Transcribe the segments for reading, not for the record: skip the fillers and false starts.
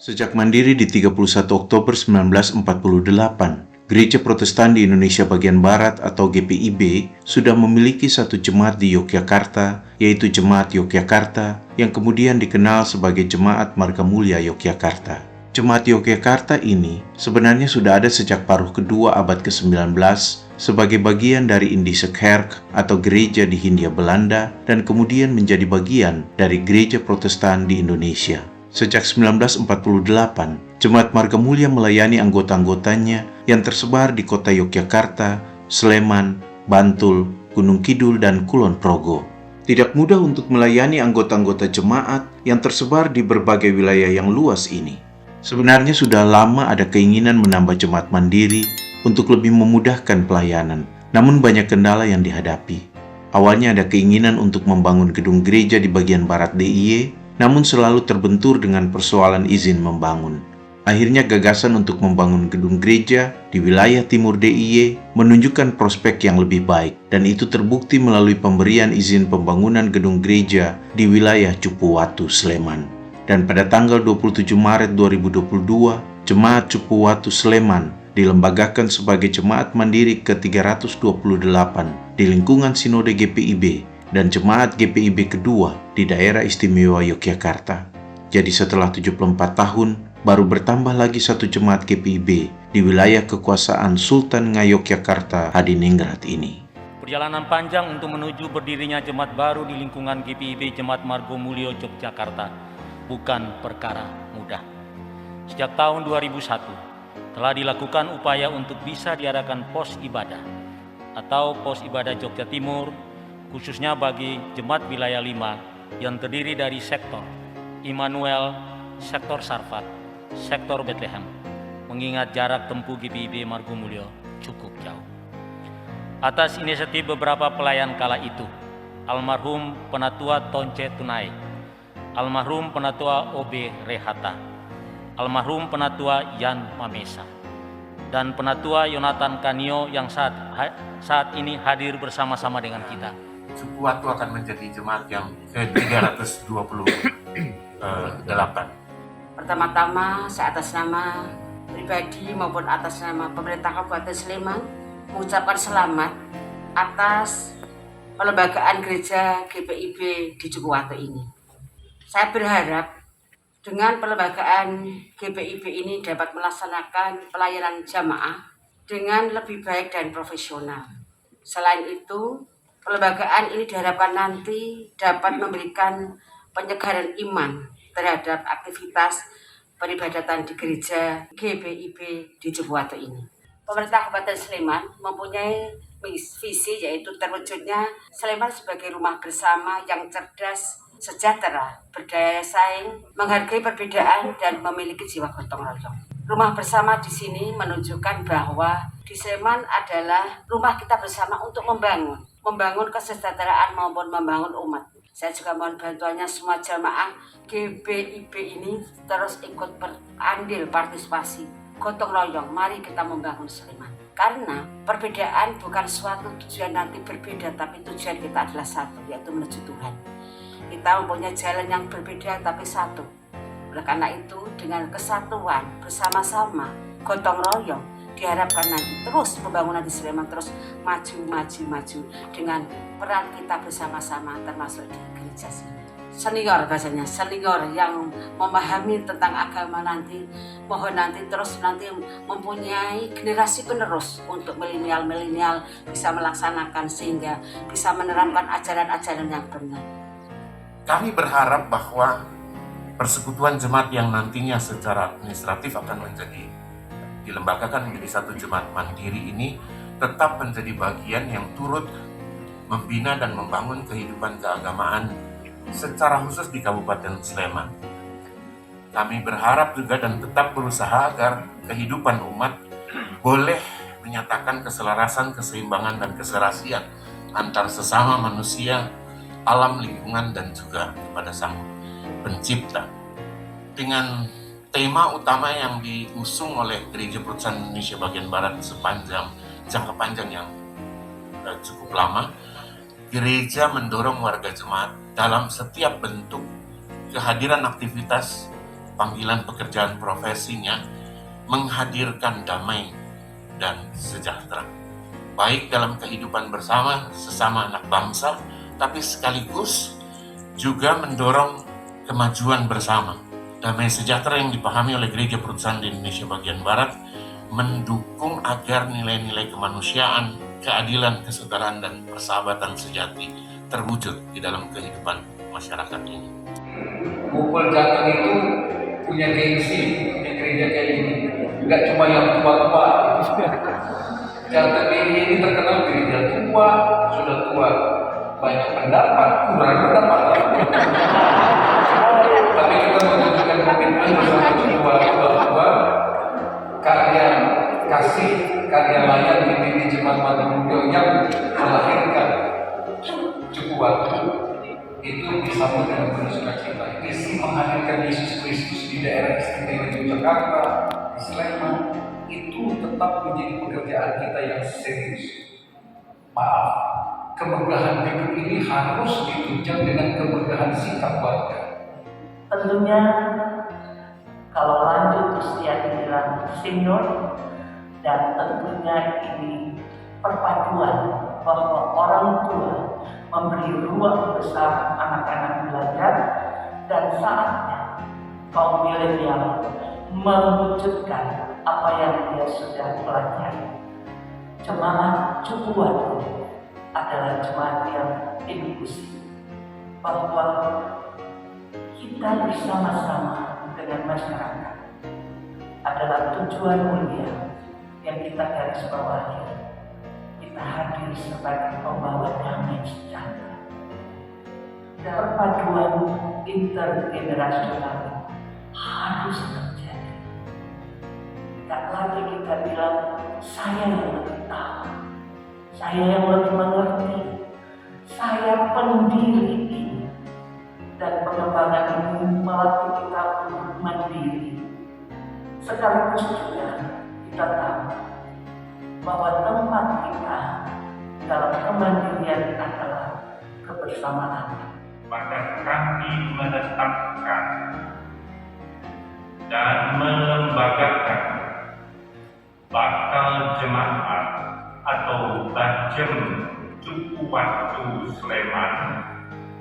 Sejak mandiri di 31 Oktober 1948, Gereja Protestan di Indonesia bagian Barat atau GPIB sudah memiliki satu jemaat di Yogyakarta, yaitu Jemaat Yogyakarta, yang kemudian dikenal sebagai Jemaat Margamulya Yogyakarta. Jemaat Yogyakarta ini sebenarnya sudah ada sejak paruh kedua abad ke-19 sebagai bagian dari Indische Kerk atau gereja di Hindia Belanda dan kemudian menjadi bagian dari Gereja Protestan di Indonesia. Sejak 1948, Jemaat Margamulya melayani anggota-anggotanya yang tersebar di kota Yogyakarta, Sleman, Bantul, Gunung Kidul, dan Kulon Progo. Tidak mudah untuk melayani anggota-anggota jemaat yang tersebar di berbagai wilayah yang luas ini. Sebenarnya sudah lama ada keinginan menambah jemaat mandiri untuk lebih memudahkan pelayanan, namun banyak kendala yang dihadapi. Awalnya ada keinginan untuk membangun gedung gereja di bagian barat DIY, namun selalu terbentur dengan persoalan izin membangun. Akhirnya gagasan untuk membangun gedung gereja di wilayah timur DIY menunjukkan prospek yang lebih baik, dan itu terbukti melalui pemberian izin pembangunan gedung gereja di wilayah Cupuwatu, Sleman. Dan pada tanggal 27 Maret 2022, Jemaat Cupuwatu Sleman dilembagakan sebagai Jemaat Mandiri ke-328 di lingkungan Sinode GPIB dan Jemaat GPIB kedua di Daerah Istimewa Yogyakarta. Jadi setelah 74 tahun, baru bertambah lagi satu Jemaat GPIB di wilayah kekuasaan Sultan Ngayogyakarta Hadiningrat ini. Perjalanan panjang untuk menuju berdirinya jemaat baru di lingkungan GPIB Jemaat Margomulyo Yogyakarta bukan perkara mudah. Sejak tahun 2001, telah dilakukan upaya untuk bisa diadakan pos ibadah atau pos ibadah Jogja Timur, khususnya bagi Jemaat Wilayah 5 yang terdiri dari sektor Immanuel, sektor Sarfat, sektor Bethlehem, mengingat jarak tempuh GPIB Margomulyo cukup jauh. Atas inisiatif beberapa pelayan kala itu, almarhum Penatua Tonce Tunai, almarhum Penatua OB Rehata, almarhum Penatua Yan Mamesa, dan Penatua Yonatan Kanio yang saat ini hadir bersama-sama dengan kita. Cupuwatu akan menjadi jemaat yang ke-328. Pertama-tama, saya atas nama pribadi maupun atas nama pemerintah Kabupaten Sleman mengucapkan selamat atas pelembagaan gereja GPIB di Cupuwatu ini. Saya berharap dengan pelembagaan GPIB ini dapat melaksanakan pelayanan jamaah dengan lebih baik dan profesional. Selain itu, pelembagaan ini diharapkan nanti dapat memberikan penyegaran iman terhadap aktivitas peribadatan di gereja GPIB di Cupuwatu ini. Pemerintah Kabupaten Sleman mempunyai visi, yaitu terwujudnya Sleman sebagai rumah bersama yang cerdas, sejahtera, berdaya saing, menghargai perbedaan, dan memiliki jiwa gotong royong. Rumah bersama di sini menunjukkan bahwa di Sleman adalah rumah kita bersama untuk membangun kesejahteraan maupun membangun umat. Saya juga mohon bantuannya semua jamaah GPIB ini terus ikut berandil partisipasi, gotong royong, mari kita membangun Sleman. Karena perbedaan bukan suatu tujuan nanti berbeda, tapi tujuan kita adalah satu, yaitu menuju Tuhan. Kita mempunyai jalan yang berbeda tapi satu. Oleh karena itu, dengan kesatuan bersama-sama, gotong royong, diharapkan nanti terus pembangunan di Sleman terus maju dengan peran kita bersama-sama, termasuk di gereja sini. Senior bahasanya, senior yang memahami tentang agama nanti, mohon nanti terus mempunyai generasi penerus untuk milenial bisa melaksanakan sehingga bisa menerapkan ajaran-ajaran yang benar. Kami berharap bahwa persekutuan jemaat yang nantinya secara administratif akan dilembagakan menjadi satu jemaat mandiri ini tetap menjadi bagian yang turut membina dan membangun kehidupan keagamaan secara khusus di Kabupaten Sleman. Kami berharap juga dan tetap berusaha agar kehidupan umat boleh menyatakan keselarasan, keseimbangan, dan keserasian antar sesama manusia, alam, lingkungan, dan juga kepada Sang Pencipta. Dengan tema utama yang diusung oleh Gereja Protestan Indonesia bagian Barat sepanjang jangka panjang yang cukup lama, gereja mendorong warga jemaat dalam setiap bentuk kehadiran aktivitas panggilan pekerjaan profesinya menghadirkan damai dan sejahtera, baik dalam kehidupan bersama sesama anak bangsa, tapi sekaligus juga mendorong kemajuan bersama. Damai sejahtera yang dipahami oleh Gereja Protestan di Indonesia bagian Barat mendukung agar nilai-nilai kemanusiaan, keadilan, kesetaraan, dan persahabatan sejati terwujud di dalam kehidupan masyarakat ini. Mukul Jateng itu punya gengsi, punya gereja kayak gini. Enggak cuma yang tua-tua. Jateng ini terkenal gereja tua, sudah tua, banyak pendapat, kurang pendapat. Tapi kita menunjukkan komitmen bersama tua-tua, karya kasih, karya layan di Jemaat Margomulyo yang melahirkan Cupu Watu itu disambut dengan penuh sukacita. Visi menghadirkan Yesus Kristus di daerah istimewa Yogyakarta, di Sleman, itu tetap menjadi pekerjaan kita yang serius. Maaf, kemegahan hidup ini harus ditunjang dengan kemegahan sikap warga. Tentunya kalau lanjut usia dibilang senior, dan tentunya ini perpaduan bahwa orang tua memberi ruang besar anak-anak belajar, dan saatnya kaum milenial mewujudkan apa yang dia sudah pelajari. Jemaat Cupu Watu adalah jemaat yang inklusif, bahwa kita bersama-sama dengan masyarakat adalah tujuan mulia yang kita garis bawahi. Kita hadir sebagai pembawa damai sejahtera. Perpaduan intergenerasional harus terjadi. Tak lagi kita bilang, saya yang lebih tahu, saya yang lebih mengerti, saya pendiri ini. Dan pengembangan ini melatih kita untuk mandiri. Sekaligus juga kita tahu bahwa tempat kita dalam kemandirian adalah kebersamaan. Maka kami menetapkan dan melembagakan bakal jemaat atau Bajem Cupu Watu Sleman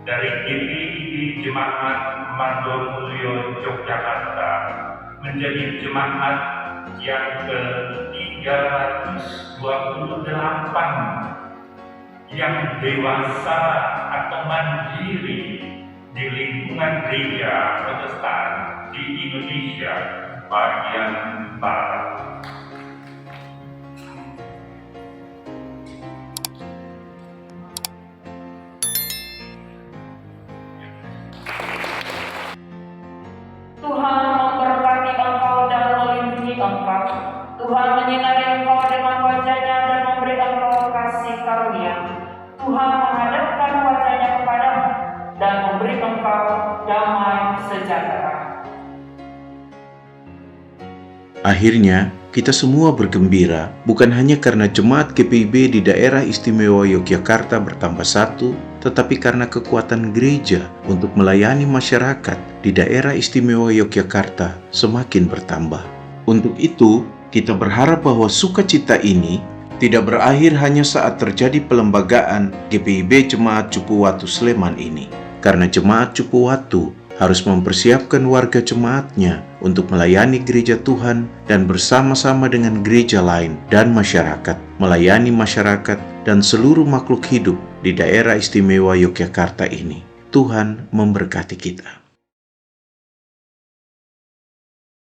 dari GPIB Jemaat Margomulyo Yogyakarta menjadi jemaat yang ke-328 yang dewasa atau mandiri di lingkungan gereja Protestan di Indonesia bagian Barat. Tuhan memberkati engkau dan melindungi engkau. Tuhan menyinari engkau dengan wajah-Nya dan memberi engkau kasih karunia. Tuhan menghadapkan wajah-Nya kepadamu dan memberi engkau damai sejahtera. Akhirnya, kita semua bergembira bukan hanya karena jemaat GPIB di daerah istimewa Yogyakarta bertambah satu, tetapi karena kekuatan gereja untuk melayani masyarakat di daerah istimewa Yogyakarta semakin bertambah. Untuk itu, kita berharap bahwa sukacita ini tidak berakhir hanya saat terjadi pelembagaan GPIB Jemaat Cupu Watu Sleman ini, karena Jemaat Cupu Watu harus mempersiapkan warga jemaatnya untuk melayani gereja Tuhan dan bersama-sama dengan gereja lain dan masyarakat, melayani masyarakat dan seluruh makhluk hidup di daerah istimewa Yogyakarta ini. Tuhan memberkati kita.